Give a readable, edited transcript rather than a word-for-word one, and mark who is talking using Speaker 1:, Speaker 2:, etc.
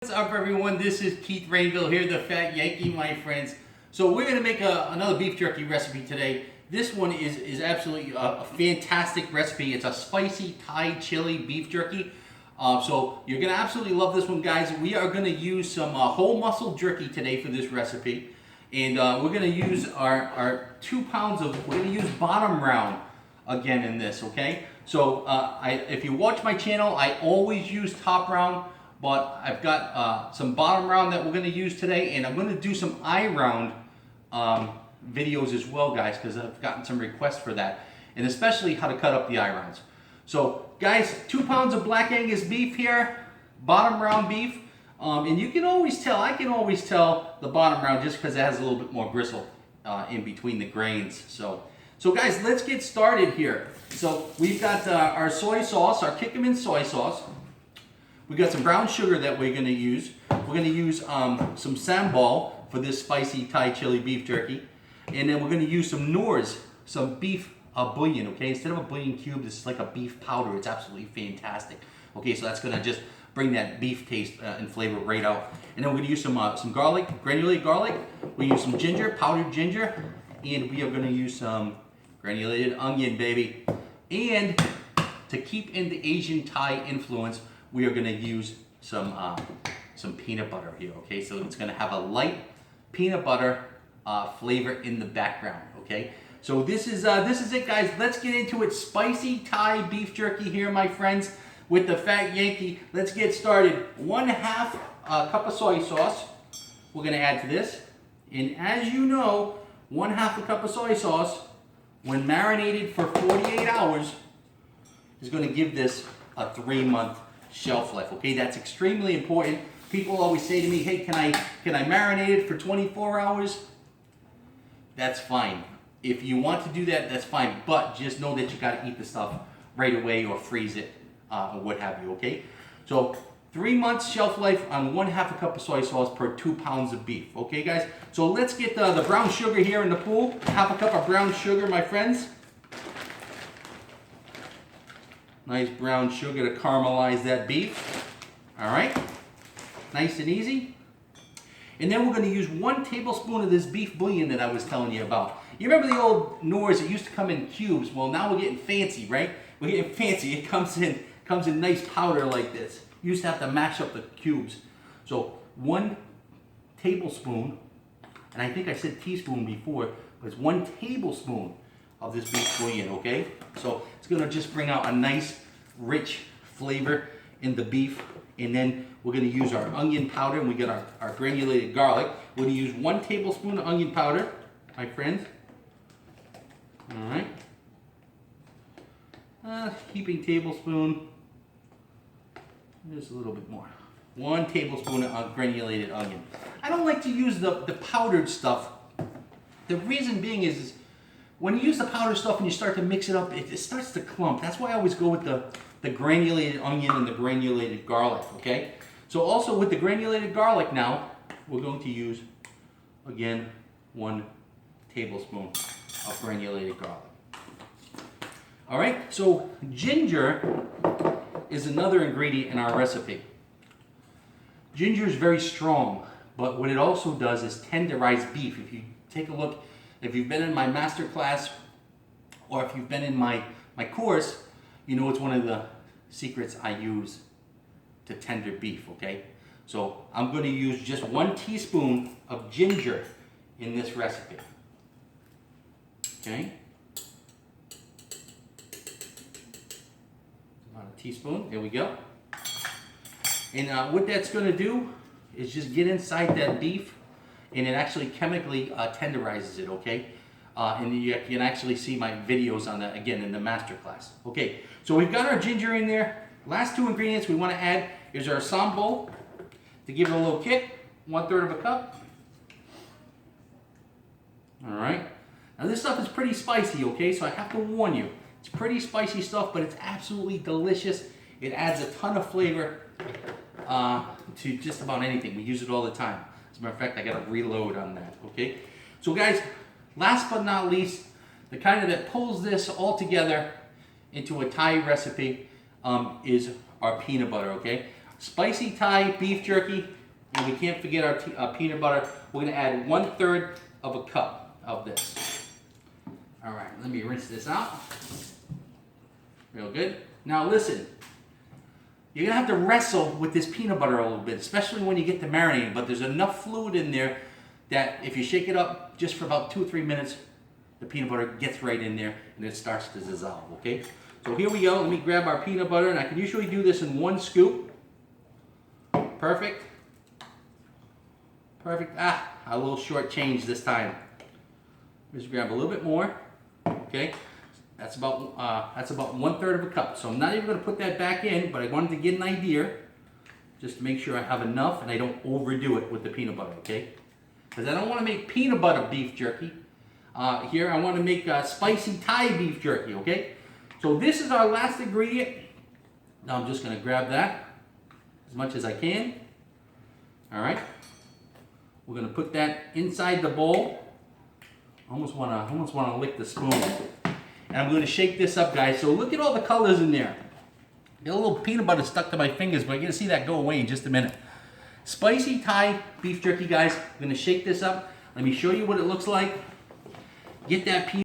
Speaker 1: What's up, everyone? This is Keith Rainville here, the Fat Yankee, my friends. So we're going to make another beef jerky recipe today. This one is absolutely a fantastic recipe. It's a spicy Thai chili beef jerky. So you're going to absolutely love this one, guys. We are going to use some whole muscle jerky today for this recipe. And we're going to use our 2 pounds of, we're going to use bottom round again in this, okay? So if you watch my channel, I always use top round. But I've got some bottom round that we're going to use today, and I'm going to do some eye round videos as well, guys, because I've gotten some requests for that, and especially how to cut up the eye rounds. So, guys, 2 pounds of black Angus beef here, bottom round beef, and you can always tell, I can always tell the bottom round just because it has a little bit more gristle in between the grains. So guys, let's get started here. So we've got our soy sauce, our Kikkoman soy sauce. We got some brown sugar that we're going to use. We're going to use some sambal for this spicy Thai chili beef jerky. And then we're going to use some Knorrs, some beef bouillon, okay? Instead of a bouillon cube, this is like a beef powder. It's absolutely fantastic. Okay, so that's going to just bring that beef taste and flavor right out. And then we're going to use some garlic, granulated garlic. We use some ginger, powdered ginger. And we are going to use some granulated onion, baby. And to keep in the Asian Thai influence, we are going to use some peanut butter here, okay? So it's going to have a light peanut butter flavor in the background, okay? So this is it, guys. Let's get into it. Spicy Thai beef jerky here, my friends, with the Fat Yankee. Let's get started. 1/2 cup of soy sauce we're going to add to this. And as you know, 1/2 cup of soy sauce, when marinated for 48 hours, is going to give this a 3-month shelf life, okay? That's extremely important. People always say to me, hey, can I marinate it for 24 hours? That's fine. If you want to do that, that's fine. But just know that you got to eat the stuff right away or freeze it or what have you, okay? So 3 months shelf life on 1/2 cup of soy sauce per 2 pounds of beef, okay, guys? So let's get the brown sugar here in the pool. 1/2 cup of brown sugar, my friends. Nice brown sugar to caramelize that beef. All right, nice and easy. And then we're going to use 1 tablespoon of this beef bouillon that I was telling you about. You remember the old Knorrs that used to come in cubes? Well, now we're getting fancy, right? We're getting fancy. It comes in nice powder like this. You used to have to mash up the cubes. So 1 tablespoon, and I think I said teaspoon before, but it's 1 tablespoon of this beef bouillon, okay? So it's gonna just bring out a nice, rich flavor in the beef. And then we're gonna use our onion powder, and we got our granulated garlic. We're gonna use 1 tablespoon of onion powder, my friends. All right. Heaping tablespoon, just a little bit more. 1 tablespoon of granulated onion. I don't like to use the powdered stuff. The reason being is when you use the powdered stuff and you start to mix it up, it starts to clump. That's why I always go with the granulated onion and the granulated garlic, okay? So also with the granulated garlic now, we're going to use, again, 1 tablespoon of granulated garlic. All right, so ginger is another ingredient in our recipe. Ginger is very strong, but what it also does is tenderize beef. If you take a look, if you've been in my master class or if you've been in my course, you know it's one of the secrets I use to tender beef, okay? So I'm going to use just 1 teaspoon of ginger in this recipe, okay? About a teaspoon, there we go. And what that's going to do is just get inside that beef, and it actually chemically tenderizes it, okay? And you can actually see my videos on that again in the master class. Okay, so we've got our ginger in there. Last 2 ingredients we want to add is our sambal to give it a little kick, 1/3 of a cup. All right. Now this stuff is pretty spicy, okay? So I have to warn you, it's pretty spicy stuff, but it's absolutely delicious. It adds a ton of flavor to just about anything. We use it all the time. As a matter of fact, I got to reload on that, okay? So guys, last but not least, the kind that pulls this all together into a Thai recipe is our peanut butter, okay? spicy Thai beef jerky, and we can't forget our peanut butter. We're gonna add 1/3 of a cup of this. All right, let me rinse this out. Real good. Now listen, you're gonna have to wrestle with this peanut butter a little bit, especially when you get to marinating, but there's enough fluid in there that if you shake it up just for about 2 or 3 minutes, the peanut butter gets right in there and it starts to dissolve, okay? So here we go. Let me grab our peanut butter, and I can usually do this in 1 scoop. Perfect. Perfect. A little short change this time. Just grab a little bit more. Okay. That's about 1/3 of a cup. So I'm not even going to put that back in, but I wanted to get an idea, just to make sure I have enough and I don't overdo it with the peanut butter. Okay. Because I don't want to make peanut butter beef jerky. Here I want to make spicy Thai beef jerky. Okay. So this is our last ingredient. Now I'm just going to grab that as much as I can. All right. We're going to put that inside the bowl. I almost want to lick the spoon. And I'm going to shake this up, guys. So look at all the colors in there. Got a little peanut butter stuck to my fingers, but you're going to see that go away in just a minute. Spicy Thai beef jerky, guys. I'm going to shake this up. Let me show you what it looks like. Get that peanut